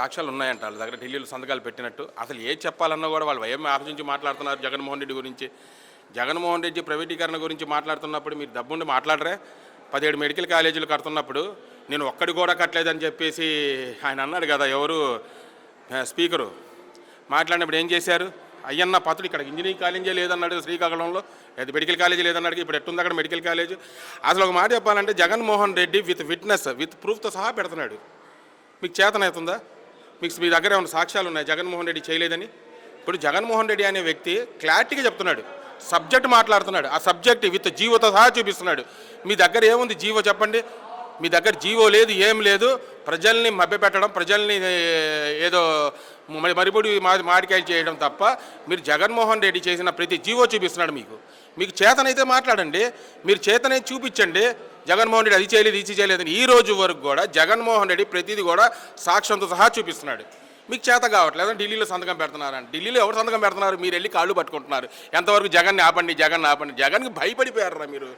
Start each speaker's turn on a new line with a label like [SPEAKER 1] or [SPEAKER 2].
[SPEAKER 1] సాక్ష్యాలు ఉన్నాయంట వాళ్ళ దగ్గర ఢిల్లీలో సంతకాలు పెట్టినట్టు. అసలు ఏది చెప్పాలన్నా కూడా వాళ్ళు ఏం ఆలోచించి మాట్లాడుతున్నారు జగన్మోహన్ రెడ్డి గురించి. జగన్మోహన్ రెడ్డి ప్రైవేటీకరణ గురించి మాట్లాడుతున్నప్పుడు మీరు డబ్బుండి మాట్లాడరే. 17 మెడికల్ కాలేజీలు కడుతున్నప్పుడు నేను ఒక్కడి కూడా కట్టలేదని చెప్పేసి ఆయన అన్నాడు కదా, ఎవరు స్పీకరు మాట్లాడినప్పుడు ఏం చేశారు? అయ్యన్న పాత్రుడు ఇక్కడ ఇంజనీరింగ్ కాలేజీ లేదన్నాడు, శ్రీకాకుళంలో అది మెడికల్ కాలేజీ లేదన్నాడు. ఇప్పుడు ఎట్టుంది అక్కడ మెడికల్ కాలేజ్? అసలు ఒక మాట చెప్పాలంటే Jaganmohan Reddy with witness with ప్రూఫ్తో సహా పెడుతున్నాడు. మీకు చేతనవుతుందా? మీ దగ్గర ఏమైనా సాక్ష్యాలు ఉన్నాయి జగన్మోహన్ రెడ్డి చేయలేదని? ఇప్పుడు జగన్మోహన్ రెడ్డి అనే వ్యక్తి క్లారిటీగా చెప్తున్నాడు, సబ్జెక్ట్ మాట్లాడుతున్నాడు, ఆ సబ్జెక్ట్ విత్ జీవోతో సహా చూపిస్తున్నాడు. మీ దగ్గర ఏముంది జీవో చెప్పండి? మీ దగ్గర జీవో లేదు, ఏం లేదు. ప్రజల్ని మభ్యపెట్టడం, ప్రజల్ని ఏదో మరిపొడి మాడికాయలు చేయడం తప్ప మీరు జగన్మోహన్ రెడ్డి చేసిన ప్రతి జీవో చూపిస్తున్నాడు. మీకు చేతనైతే మాట్లాడండి, మీరు చేతనైతే చూపించండి. జగన్మోహన్ రెడ్డి అది చేయలేదు, ఇది చేయలేదని ఈ రోజు వరకు కూడా జగన్మోహన్ రెడ్డి ప్రతిదీ కూడా సాక్ష్యంతో సహా చూపిస్తున్నాడు. మీకు చేత కావట్లేదు. ఢిల్లీలో సంతకం పెడుతున్నారని. ఢిల్లీలో ఎవరు సంతకం పెడుతున్నారు? మీరు వెళ్ళి కాళ్ళు పట్టుకుంటున్నారు. ఎంతవరకు జగన్ని ఆపండి, జగన్ని ఆపండి. జగన్కి భయపడిపోయారా మీరు?